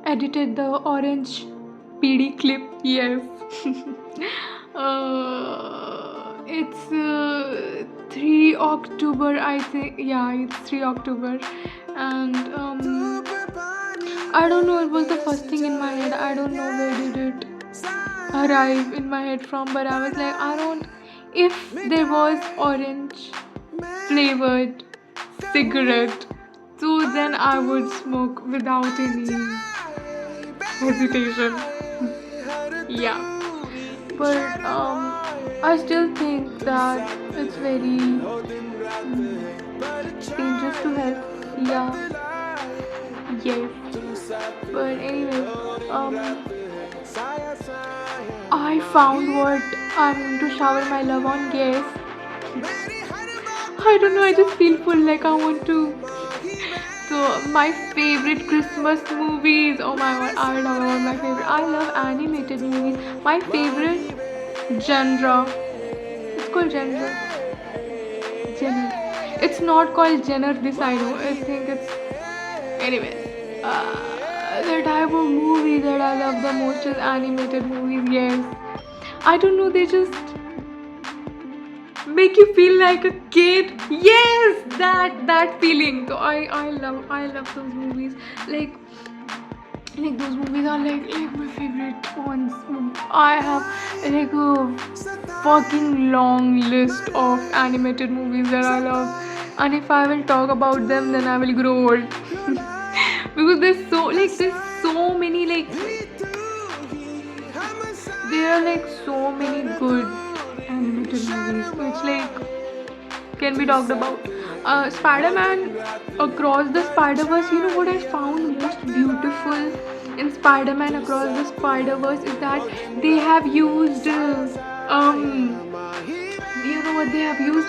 edited the orange PD clip. Yes. It's 3 October, I think. Yeah, it's 3 October. And I don't know, it was the first thing in my head. I don't know where did it arrive in my head from, but I was like, I don't. If there was orange flavored cigarette, so then I would smoke without any hesitation. Yeah, but I still think that it's very dangerous to health. Yeah, yes. But anyway, I found what I'm going to shower my love on. Yes, I don't know. I just feel full. Like I want to. So my favorite Christmas movies. Oh my god, I love all my favorite. I love animated movies. My favorite genre. It's called genre. Genre. It's not called genre. This I know. I think it's. Anyways, the type of movie that I love the most is animated movies. Yes. I don't know. They just make you feel like a kid. Yes, that feeling. So I love those movies. Like those movies are like my favorite ones. I have like a fucking long list of animated movies that I love. And if I will talk about them, then I will grow old. Because there's so many there are like so many good animated movies which can be talked about. Spider-Man Across the Spider-Verse. You know what I found most beautiful in Spider-Man Across the Spider-Verse is that they have used you know what they have used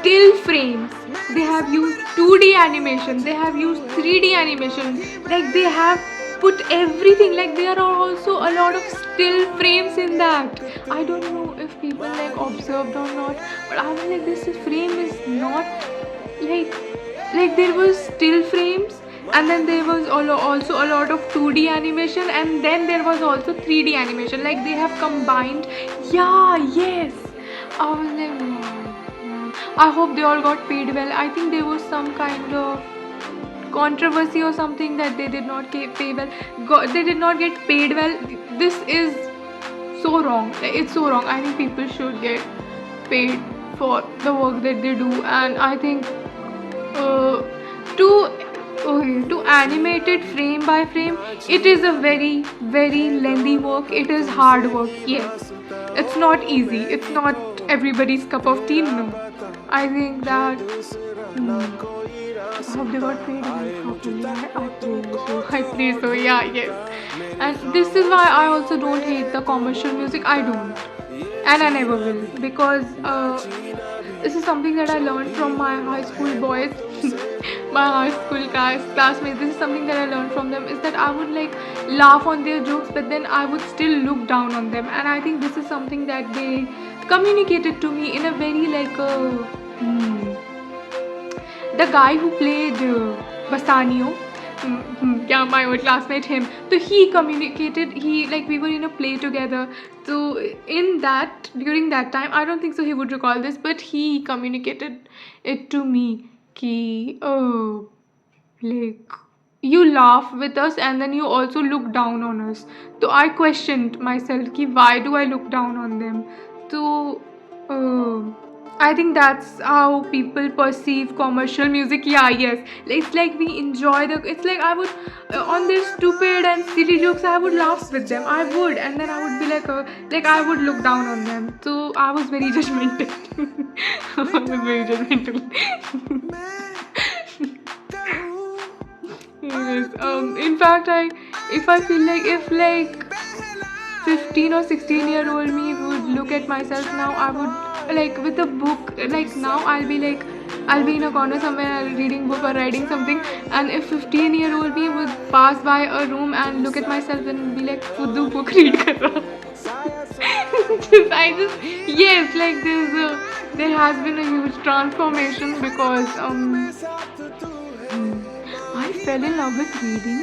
still frames. They have used 2D animation. They have used 3D animation. Like they have put everything. Like there are also a lot of still frames in that. I don't know if people like observed or not, but I was like, this frame is not like there was still frames, and then there was also a lot of 2D animation, and then there was also 3D animation. Like they have combined. Yeah, yes. I was like, wow. I hope they all got paid well. I think there was some kind of controversy or something that they did not pay well. They did not get paid well. This is so wrong. It's so wrong. I think people should get paid for the work that they do, and I think to to animate it frame by frame, it is a very lengthy work. It is hard work. Yes, it's not easy. It's not everybody's cup of tea. No, I think that. I hope they got paid properly. I pray so. Yeah, yes. And this is why I also don't hate the commercial music. I don't, and I never will, because this is something that I learned from my high school boys, my high school classmates. This is something that I learned from them, is that I would like laugh on their jokes, but then I would still look down on them. And I think this is something that they communicated to me in a very the guy who played Bassanio, yeah, my old classmate, him. So he communicated. We were in a play together. So during that time, I don't think so he would recall this, but he communicated it to me. Ki you laugh with us, and then you also look down on us. So I questioned myself, ki why do I look down on them? So I think that's how people perceive commercial music. Yeah, yes. It's like we enjoy it's like I would, on their stupid and silly jokes, I would laugh with them. I would, and then I would be like I would look down on them. So I was very judgmental. I was very judgmental. Yes. In fact, if I feel like if 15 or 16-year-old me would look at myself now, I would with a book. Now I'll be in a corner somewhere reading book or writing something, and if 15-year-old me would pass by a room and look at myself and be like, "Fudu book read kar raha." Yes, there has been a huge transformation, because I fell in love with reading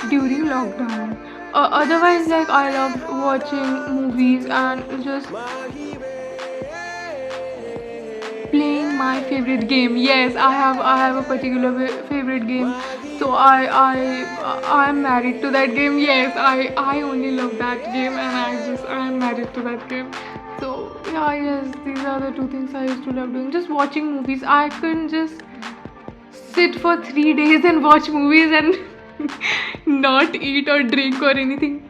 during lockdown. Otherwise, like I loved watching movies and just playing my favorite game. Yes, I have a particular favorite game. So I'm married to that game. Yes, I only love that game, and I'm married to that game. So yeah, yes, these are the two things I used to love doing. Just watching movies. I can just sit for 3 days and watch movies and not eat or drink or anything.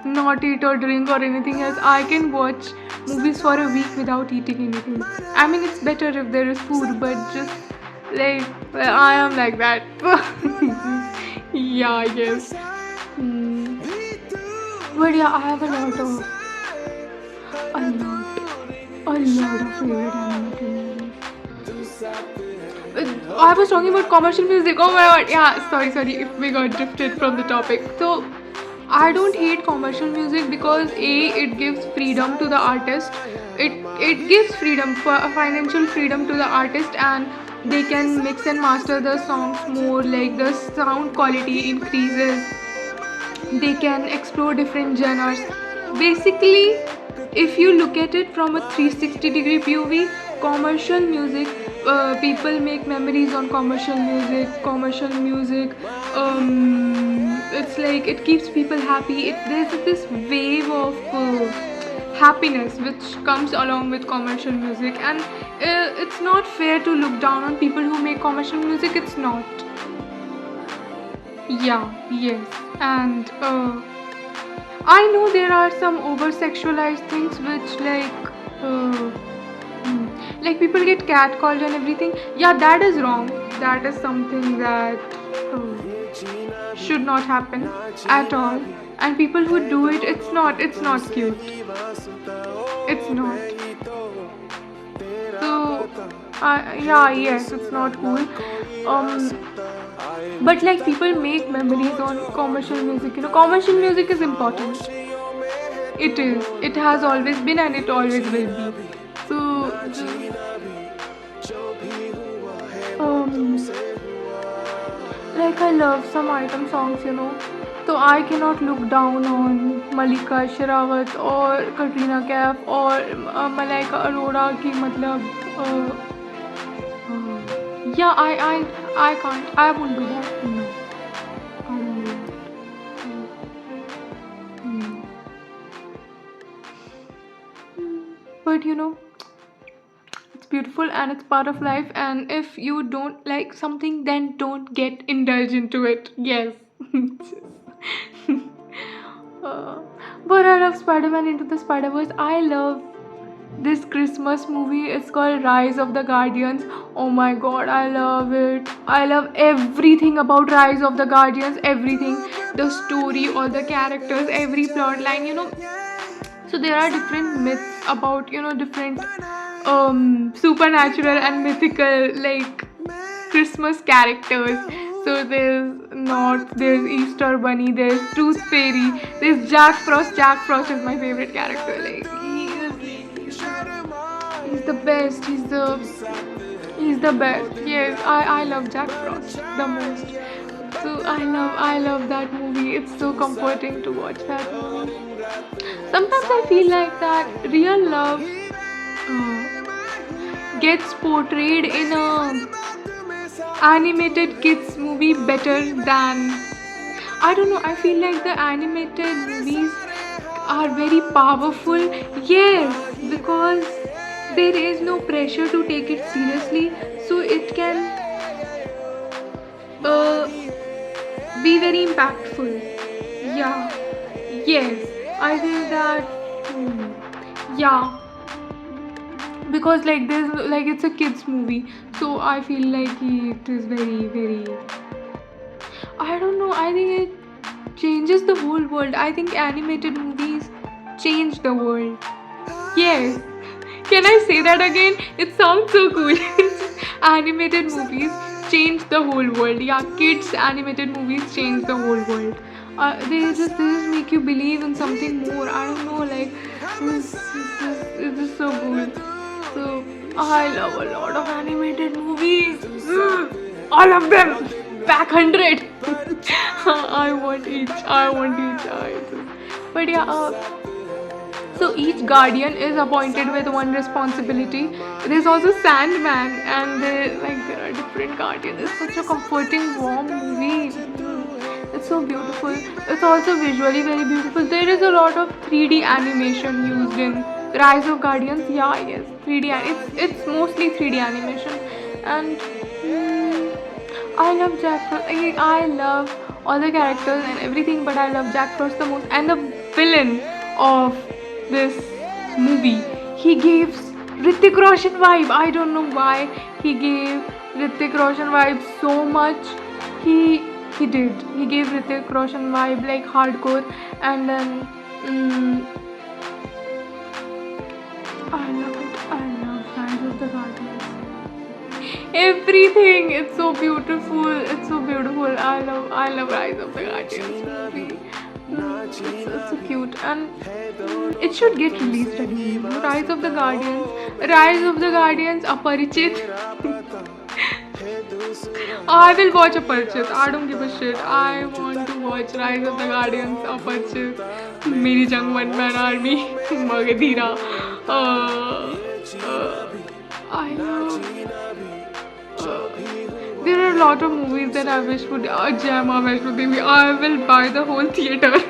Not eat or drink or anything else. I can watch movies for a week without eating anything. I mean, it's better if there is food, but just like I am like that. Yeah, I guess. Hmm. But yeah, I have a lot of favorite animated movies. I was talking about commercial music. Oh my god. Yeah, sorry if we got drifted from the topic. So I don't hate commercial music because it gives freedom to the artist. It gives freedom for financial freedom to the artist, and they can mix and master the songs more. Like the sound quality increases. They can explore different genres. Basically, if you look at it from a 360-degree POV, commercial music, people make memories on commercial music. Commercial music, it's like it keeps people happy. There's this wave of happiness which comes along with commercial music, and it's not fair to look down on people who make commercial music. It's not. Yeah, yes, and I know there are some over sexualized things which like people get catcalled and everything. Yeah, that is wrong. That is something that should not happen at all. And people who do it, it's not cute. It's not. So, yeah, yes, it's not cool. Um, but like people make memories on commercial music. Commercial music is important. It is. It has always been and it always will be. So, um, like I love some item songs. So I cannot look down on Malika Sherawat or Katrina Kaif or Malaika Arora ki matlab. Yeah, I can't. I won't do that. No, I won't do that. Hmm. But it's beautiful and it's part of life. And if you don't like something, then don't get indulged into it. Yes. Uh, but I love Spider-Man Into the Spider-Verse. I love this Christmas movie. It's called Rise of the Guardians. Oh my god, I love it. I love everything about Rise of the Guardians. Everything. The story, all the characters, every plot line. So there are different myths about different supernatural and mythical like Christmas characters. So there's Easter Bunny, there's Tooth Fairy, there's Jack Frost. Jack Frost is my favorite character. Like he's the best. He's the best. Yes, I love Jack Frost the most. So I love that movie. It's so comforting to watch that movie. Sometimes I feel like that real love gets portrayed in a animated kids movie better than, I don't know. I feel like the animated movies are very powerful. Yes, because there is no pressure to take it seriously, so it can uh, be very impactful. Yeah, yes, I think that. Yeah, because like there's like it's a kids movie, so I feel like it is very very. I don't know. I think it changes the whole world. I think animated movies change the world. Yes. Can I say that again? It sounds so cool. Animated movies change the whole world. Yeah, kids animated movies change the whole world. They just make you believe in something more. I don't know, like it's just so cool. So I love a lot of animated movies. All of them. pack 100. I want each. I want each. But yeah, so each guardian is appointed with one responsibility. There's also Sandman, and there are different guardians. It's such a comforting, warm movie. It's so beautiful. It's also visually very beautiful. There is a lot of 3D animation used in Rise of Guardians. Yeah, yes, 3D. It's mostly 3D animation, and I love Jack Frost. I love all the characters and everything, but I love Jack Frost the most. And the villain of this movie, he gives Hrithik Roshan vibe. I don't know why he gave Hrithik Roshan vibe so much. He did. He gave Hrithik Roshan vibe like hardcore, and then I love it. I love Rise of the Guardians. Everything. It's so beautiful. It's so beautiful. I love Rise of the Guardians movie. It's so cute, and it should get released again. Rise of the Guardians. Rise of the Guardians. Aparichit. I will watch Aparichit. I don't give a shit. I want to watch Rise of the Guardians. Aparichit. Meri Jang One Man Army. Magadhira. I love. There are a lot of movies that I wish would. Jama Vaishno Devi. I will buy the whole theater.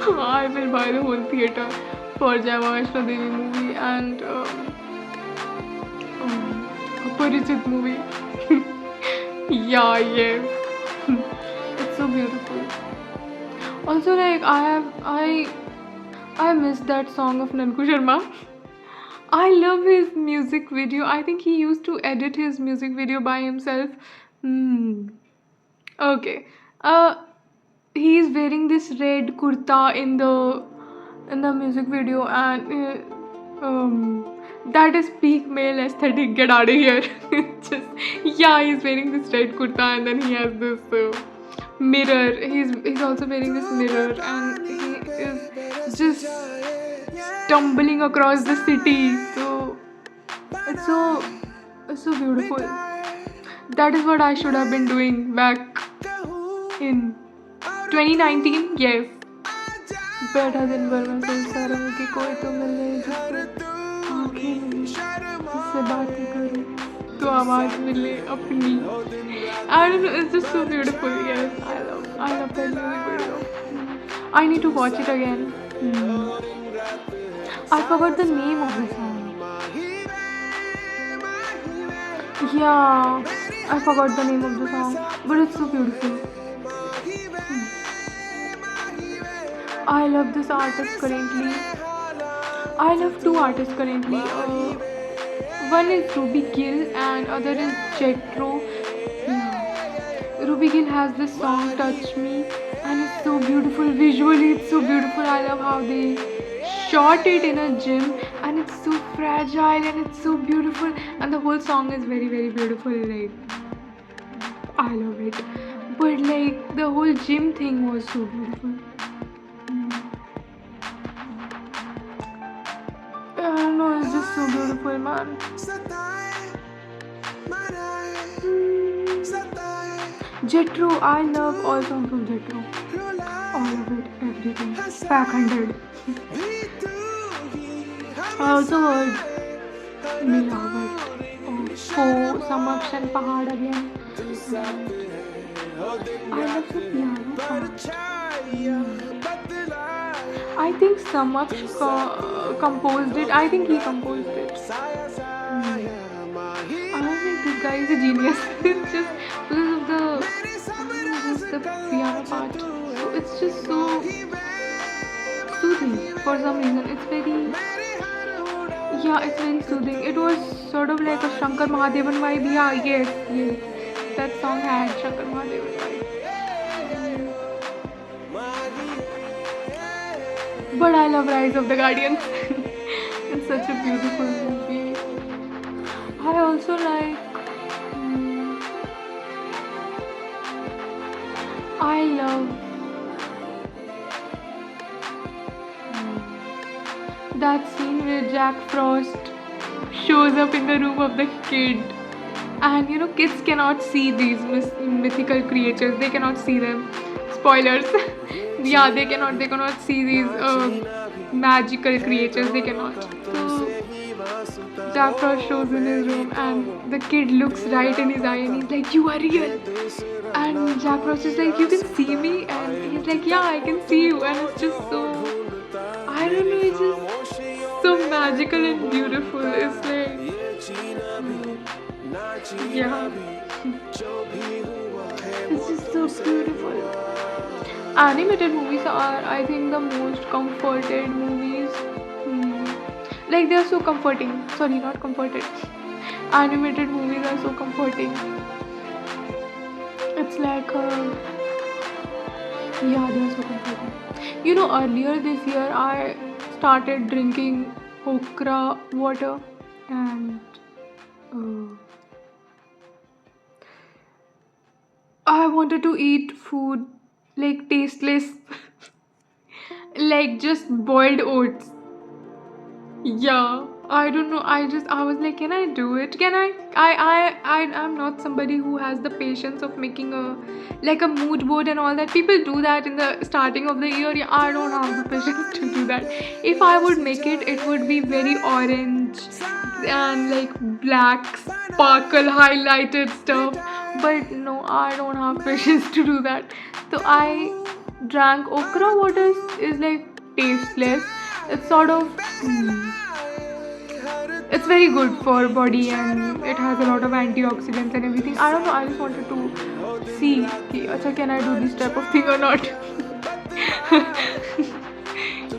I will buy the whole theater for Jama Vaishno Devi movie and Aparichit movie. Yeah, yes. It's so beautiful. Also, like I missed that song of Nanku Sharma. I love his music video. I think he used to edit his music video by himself. Okay. He is wearing this red kurta in the music video, and that is peak male aesthetic. Get out of here. He's wearing this red kurta, and then he has this mirror. He's also wearing this mirror, and he is just tumbling across the city. So it's so beautiful. That is what I should have been doing back in 2019. Yes. बैठा दिन भर मैं सोचता रहूं कि कोई तो मिले जिससे आंखें मिले जिससे बातें करूं तो आवाज़ मिले अपनी. I don't know, it's just so beautiful. Yes, I love that music video. I need to watch it again. I forgot the name of the song. Yeah, I forgot the name of the song, but it's so beautiful. I love this artist currently. I love two artists currently. One is Ruby Gill and other is Jetro. Yeah. Ruby Gill has this song Touch Me, and it's so beautiful. Visually it's so beautiful. I love how they shot it in a gym, and it's so fragile and it's so beautiful, and the whole song is very very beautiful. Like, I love it. But like the whole gym thing was so beautiful. I don't know, it's just so beautiful, man. Jetro, I love all songs from Jetro. All of it, everything. Pack 100. I also heard Milavat. Oh, Samaksh and Pahad again. I love the piano part. I think Samaksh composed it. I think he composed it. I think this guy is a genius. It's just because of the piano part. So it's just so soothing for some reason. It's very soothing. It was sort of like a Shankar Mahadevan vibe. Yeah, yes. That song had Shankar Mahadevan vibe. But I love Rise of the Guardians. It's such a beautiful movie. I also like. I love that scene where Jack Frost shows up in the room of the kid, And kids cannot see these mythical creatures. They cannot see them. Spoilers. Yeah, they cannot see these magical creatures. They cannot. So Jack Frost shows in his room, and the kid looks right in his eye, and he's like, "You are real." And Jack Frost is like, "You can see me," and he's like, "Yeah, I can see you." And it's just so, I don't know, it's just so magical and beautiful. It's like, yeah, it's just so beautiful. Animated movies are, I think, the most comforted movies. Hmm. Like, they are so comforting. Sorry, not comforted. Animated movies are so comforting. It's like, yeah, they are so comforting. Earlier this year, I started drinking okra water, and uh, I wanted to eat food like tasteless, like just boiled oats. Yeah, I don't know. I was like, can I do it? Can I'm not somebody who has the patience of making a mood board and all that. People do that in the starting of the year. Yeah, I don't have the patience to do that. If I would make it, it would be very orange and like black, sparkle, highlighted stuff. But no, I don't have patience to do that. So I drank okra water. Is like tasteless. It's sort of it's very good for body, and it has a lot of antioxidants and everything. I don't know, I just wanted to see acha, can I do this type of thing or not.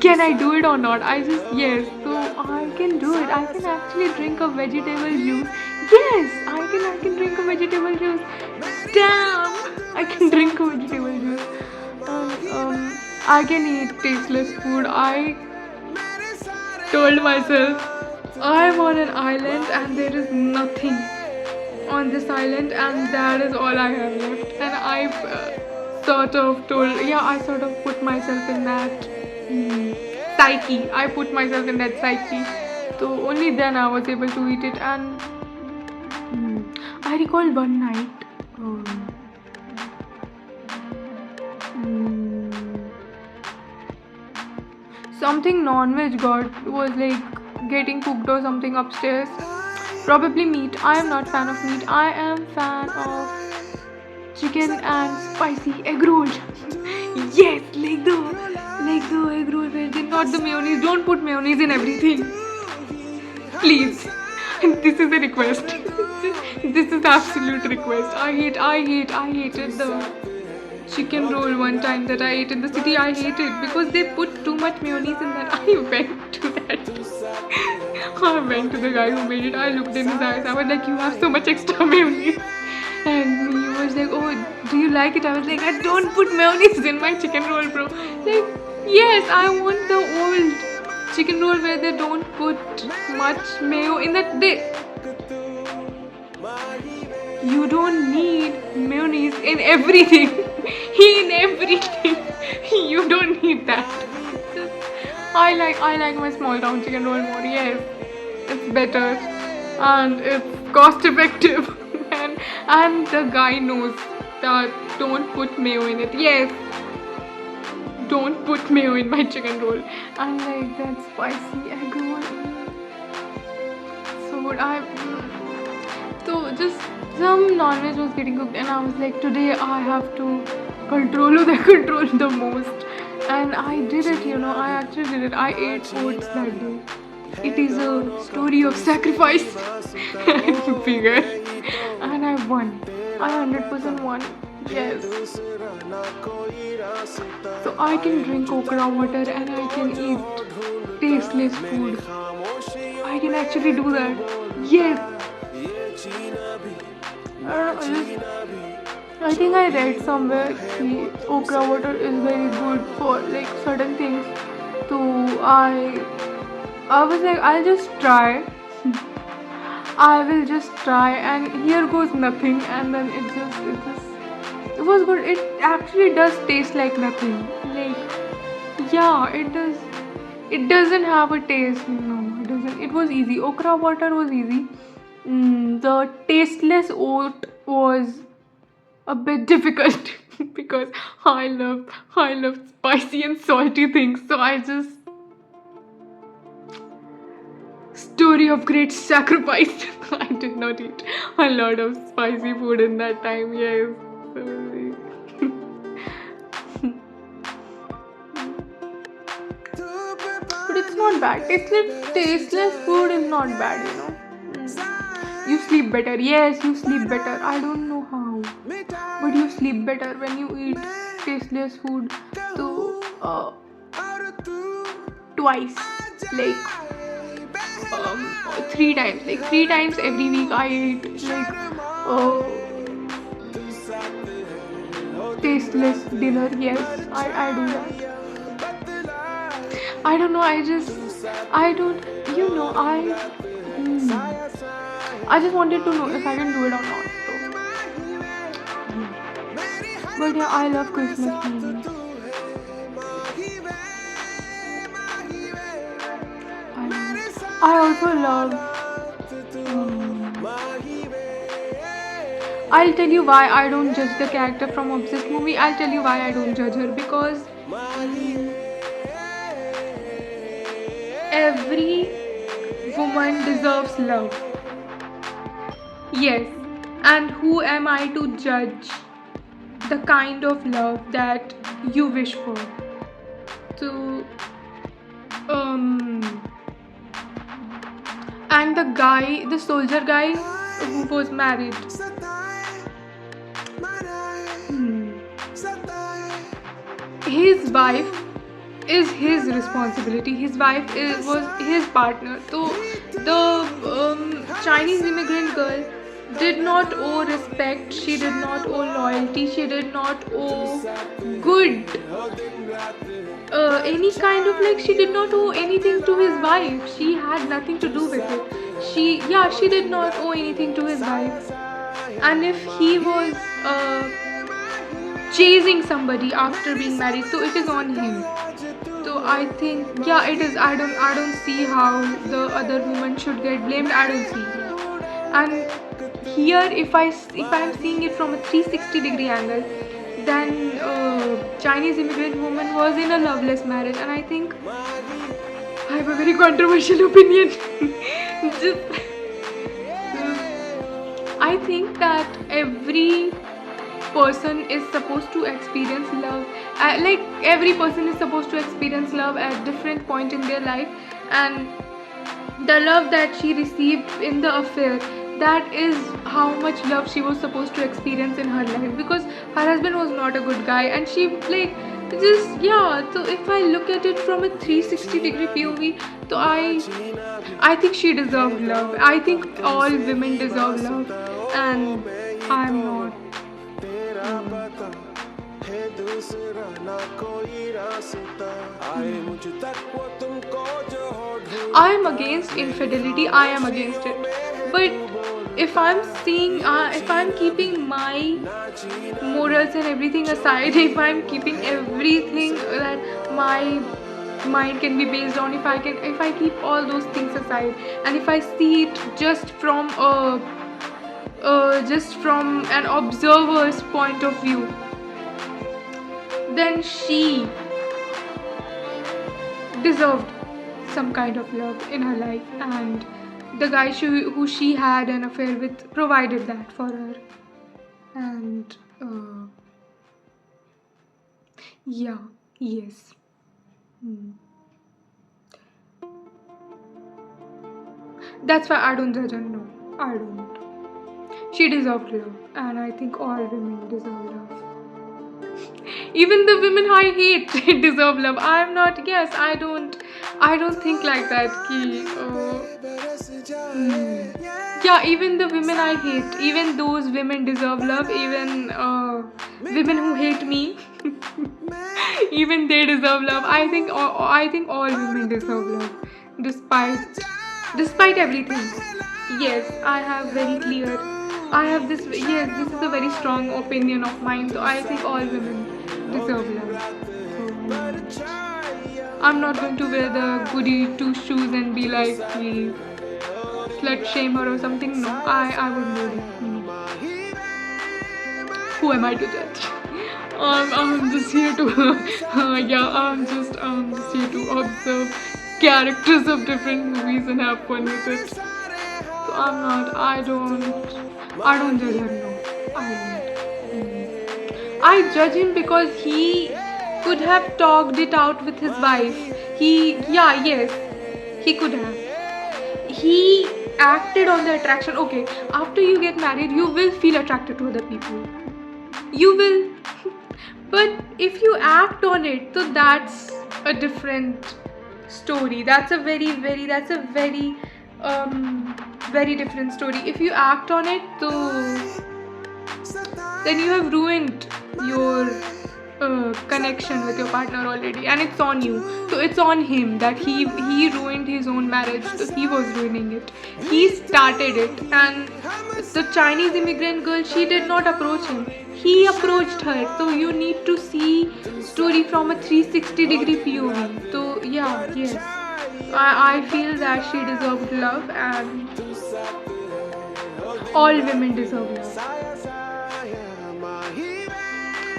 Can I do it or not? I just, yes, so I can do it. I can actually drink a vegetable juice. Yes, I can drink a vegetable juice. Damn, I can drink a vegetable juice. I can eat tasteless food. I told myself I'm on an island and there is nothing on this island, and that is all I have left. And I I sort of put myself in that psyche. I put myself in that psyche. So only then I was able to eat it. And I recall one night. Something non-veg was like getting cooked or something upstairs. Probably meat. I am not fan of meat. I am fan of chicken and spicy egg roll. Yes, like the egg roll version, not the mayonnaise. Don't put mayonnaise in everything, please. This is a request. This is absolute request. I hated the chicken roll one time that I ate in the city. I hated because they put too much mayonnaise in that. I went to that. I went to the guy who made it. I looked in his eyes. I was like, "You have so much extra mayonnaise." And he was like, "Oh, do you like it?" I was like, "I don't put mayonnaise in my chicken roll, bro." Like, yes, I want the old chicken roll where they don't put much mayo in that. You don't need mayonnaise in everything. In everything. You don't need that. I like my small town chicken roll more. Yes, it's better and it's cost effective. and the guy knows that don't put mayo in it. Yes, don't put mayo in my chicken roll. And like that spicy egg roll. So good. So just some non-veg was getting cooked, and I was like, today I have to control the most. And I did it, I actually did it. I ate oats that day. It is a story of sacrifice. Figure. And I won. I 100% won. Yes. So I can drink okra water and I can eat tasteless food. I can actually do that. Yes. I think I read somewhere that okra water is very good for like certain things. So I was like, I'll just try. I will just try, and here goes nothing. And then it was good. It actually does taste like nothing. Like, yeah, it does. It doesn't have a taste. No, it doesn't. It was easy. Okra water was easy. The tasteless oat was a bit difficult because I love spicy and salty things. So I just story of great sacrifice. I did not eat a lot of spicy food in that time. Yes. But it's not bad. Tasteless food is not bad, you know. You sleep better. Yes, you sleep better. I don't know how, but you sleep better when you eat tasteless food. So, twice, like 3 times, like 3 times every week. I eat like tasteless dinner. Yes, I do that. I don't know. I don't. You know, I just wanted to know if I can do it or not. So, but yeah, I love Christmas movies. I also love. I'll tell you why I don't judge the character from Obsessed movie. I'll tell you why I don't judge her, because every woman deserves love. Yes, and who am I to judge the kind of love that you wish for? So, and the soldier guy who was married, his wife is his responsibility. His wife was his partner. So the Chinese immigrant girl did not owe respect. She did not owe loyalty. She did not owe good. Any kind of, like, she did not owe anything to his wife. She had nothing to do with it. She did not owe anything to his wife. And if he was chasing somebody after being married, so it is on him. So I think, yeah, it is. I don't see how the other woman should get blamed. I don't see. And here, if I'm seeing it from a 360-degree angle, then Chinese immigrant woman was in a loveless marriage, and I think I have a very controversial opinion. Just, I think that every person is supposed to experience love. Like, every person is supposed to experience love at different point in their life, and the love that she received in the affair, that is how much love she was supposed to experience in her life, because her husband was not a good guy, and she, like, just, yeah. So if I look at it from a 360-degree POV, so I think she deserved love. I think all women deserve love, and I'm not. I am against infidelity. I am against it. But if I'm keeping my morals and everything aside, if I'm keeping everything that my mind can be based on, if I keep all those things aside, and if I see it just from an observer's point of view, then she deserved some kind of love in her life, and the guy who she had an affair with provided that for her. And yeah, yes. That's why I don't judge her. No, I don't. She deserved love, and I think all women deserve love. Even the women I hate deserve love. I'm not. Yes, I don't think like that. Yeah, even the women I hate, even those women deserve love. Even women who hate me, even they deserve love. I think all women deserve love, despite everything. Yes, I have very clear. I have this. Yes, this is a very strong opinion of mine. So I think all women deserve love. So, I'm not going to wear the goody two shoes and be like, slut shame her or something. No, I wouldn't do that. Who am I to judge? I'm just here to I'm just here to observe characters of different movies and have fun with it. So I don't judge her. No, I don't. I judge him because he could have talked it out with his wife. Yes, he could have. He acted on the attraction. Okay, after you get married, you will feel attracted to other people. You will. But if you act on it, so that's a different story. That's a very very different story. If you act on it, so then you have ruined your connection with your partner already, and it's on you. So it's on him that he ruined his own marriage. So he was ruining it. He started it, and the Chinese immigrant girl, she did not approach him. He approached her. So you need to see story from a 360-degree POV. So yes, I feel that she deserved love, and all women deserve love.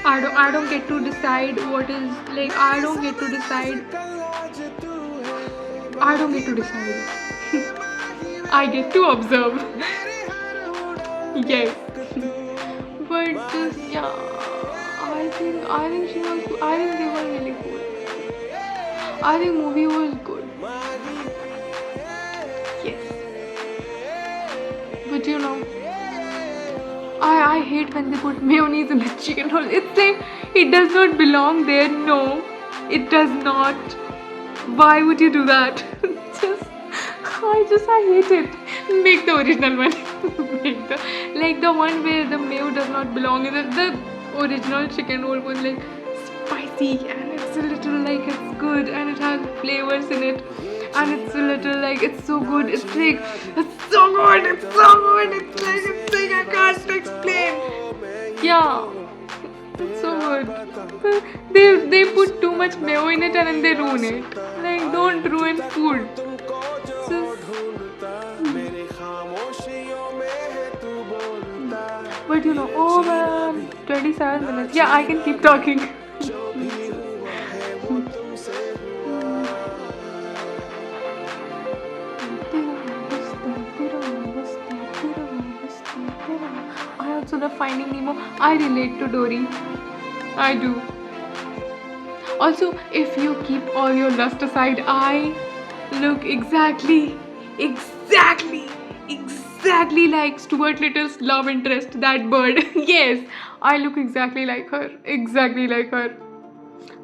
I don't get to decide what is like. I don't get to decide. I get to observe. Yes. But just I think she was. I think they were really cool. I think movie was good. Yes. But I hate when they put mayonnaise in the chicken roll. It's like it does not belong there. No, it does not. Why would you do that? I hate it. Make the original one. Make the one where the mayo does not belong. The original chicken roll was like spicy, and it's a little like it's good, and it has flavors in it, and it's a little like it's so good. It's like it's so good. It's like I can't explain. Yeah, it's so good. They put too much mayo in it, and then they ruin it. Like, don't ruin food. But oh man, 27 minutes. Yeah, I can keep talking. I also love Finding Nemo. I relate to Dory. I do. Also, if you keep all your lust aside, I look exactly like Stuart Little's love interest, that bird. Yes, I look exactly like her.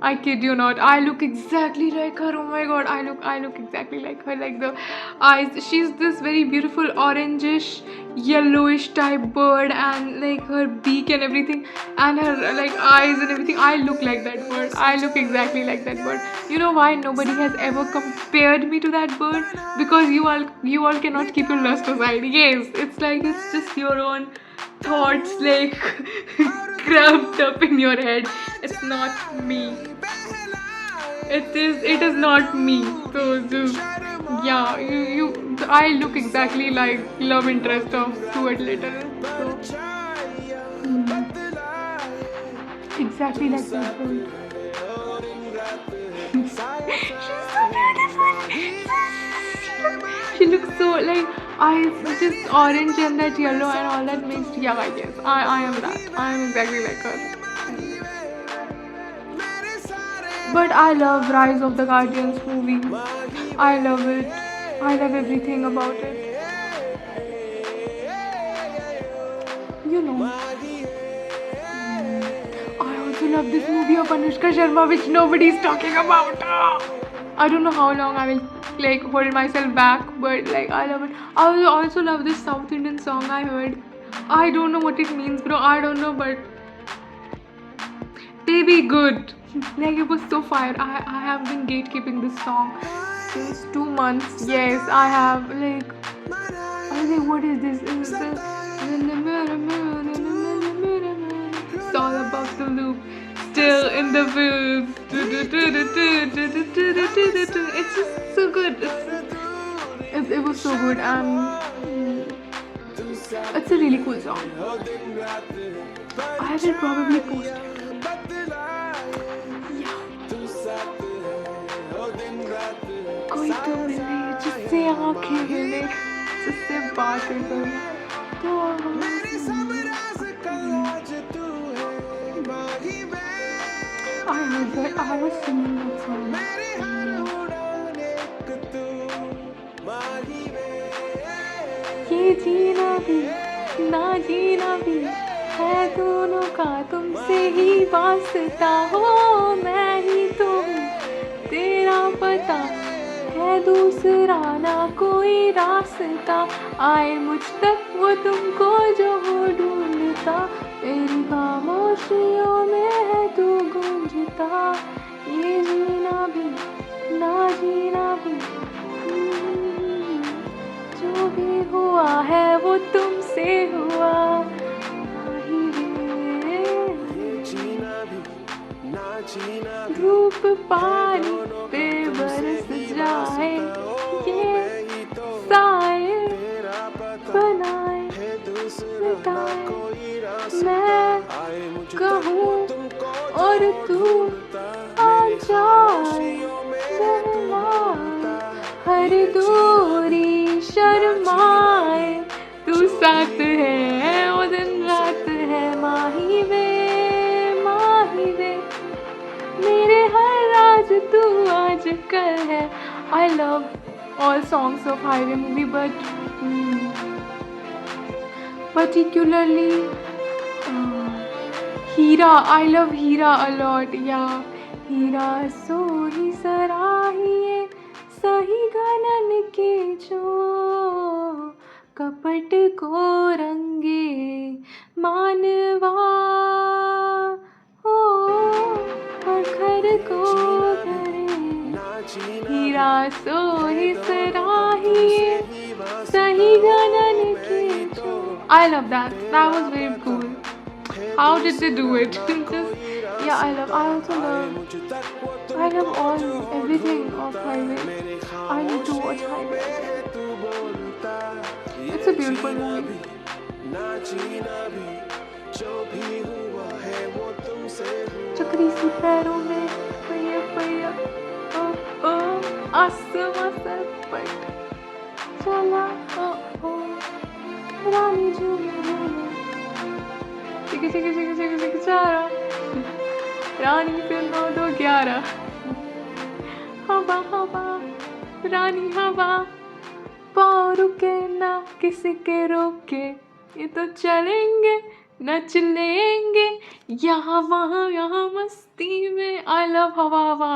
I kid you not. I look exactly like her. Oh my god, I look exactly like her. Like the eyes. She's this very beautiful orangish, yellowish type bird, and like her beak and everything, and her like eyes and everything. I look like that bird. I look exactly like that bird. You know why nobody has ever compared me to that bird? Because you all cannot keep your lust aside. Yes, it's like it's just your own thoughts like cramped up in your head. It's not me. It is not me. So just I look exactly like love interest of Stuart Little. So exactly like that bird. She's so beautiful. She looks so like eyes just orange and that yellow and all that mixed. Yeah, I guess I am that. I am exactly like her. But I love Rise of the Guardians movie. I love it. I love everything about it. I also love this movie of Anushka Sharma which nobody is talking about. I don't know how long I will like hold myself back, but like I love it. I also love this South Indian song I heard. I don't know what it means, bro. I don't know, but Baby Good. Like it was so fire. I have been gatekeeping this song since 2 months. Yes, I have. Like I was like, what is this? It's all about the loop. Still in the booth. It's just so good. It was so good, and it's a really cool song. I will probably post it. Yeah. कोई तो मिले जिससे आंखें हिले, जिससे बातें करूं, तो I was singing that song. ये जीना भी ना जीना भी है दोनों का तुमसे ही वास्ता हो, मैं ही तो हूँ तेरा पता है दूसरा ना कोई रास्ता, आए मुझ तक वो तुमको जो हो ढूंढता, मेरी खामोशियों में है तू गूंजता, ये जीना भी ना जीना भी जो भी हुआ है वो तुमसे हुआ, धूप पानी पे बरस जाए, ये साए बनाए मिटाए, मैं कहूँ और तू आ जाए, हर दूरी शर्माए, तू साथ है वो दिन रात है, माही वे मेरे हर राज तू आज कल है. I love all songs of Highway movie, but particularly Heera. I love Heera a lot. Yeah, हीरा सोही सराहिए सही गगन के जो, कपट को रंगे मानवा हो, अखर को भरे, हीरा सोही सराहिए सही गगन के जो. I love that. That was very cool. How did they do it? Just, yeah, I love all everything of Highway. I need to watch Highway. It's a beautiful movie. चक्री सी पैरों में पैया पैया, ओ ओ आसमां सर पट चला, ओ ओ रानी झूमे चिकी चिकी चिकी चिकी चिकी चारा, रानी फिर 9-2-11, हवा हवा रानी हवा, पाँव रुके ना किसी के रोके, ये तो चलेंगे नच लेंगे यहाँ वहाँ यहाँ मस्ती में. I love हवा हवा.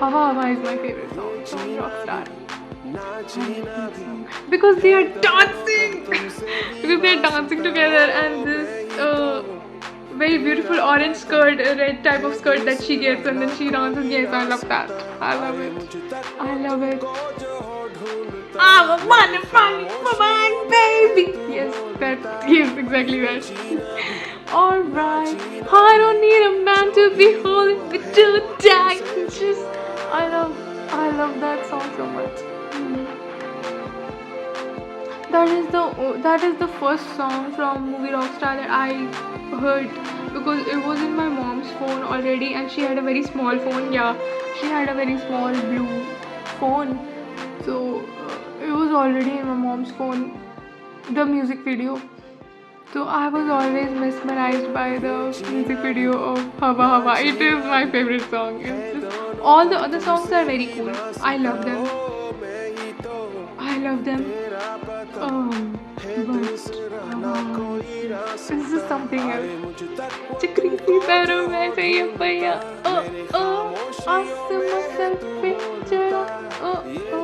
हवा हवा is my favorite song from Rockstar. Because they are dancing because they are dancing together, and this very beautiful orange skirt, red type of skirt that she gets, and then she dances. Yes, I love that. I love it. I'm a motherfucking man, baby. Yes, exactly that. Alright, I don't need a man to be holding me too tight. Just, I love that song so much. That is the first song from movie Rockstar that I heard, because it was in my mom's phone already, and she had a very small phone. Yeah, she had a very small blue phone, so it was already in my mom's phone, the music video. So I was always mesmerized by the music video of Hava Hava. It is my favorite song. It's just, all the other songs are very cool. I love them. But this is something else. चक्री सी पैरों में चाहिए पैया, ओ ओ आसमां sir पे चढ़ा, ओ ओ.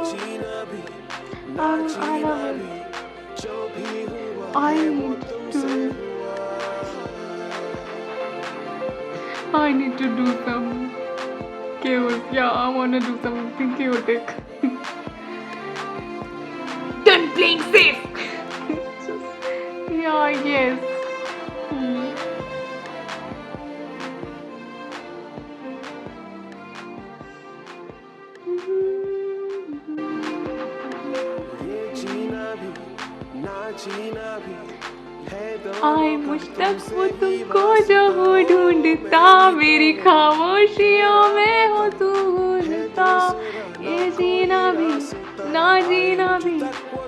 I love it. I need to do some chaos. Yeah, I wanna do something chaotic. Done playing safe. Yeah, yes. आए मुश्ताक वो तुमको जो हो ढूंढता, मेरी खामोशियों में हो तू घूमता। ये जीना भी ना जीना भी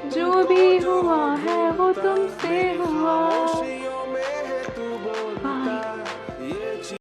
जो भी हुआ है वो तुमसे हुआ।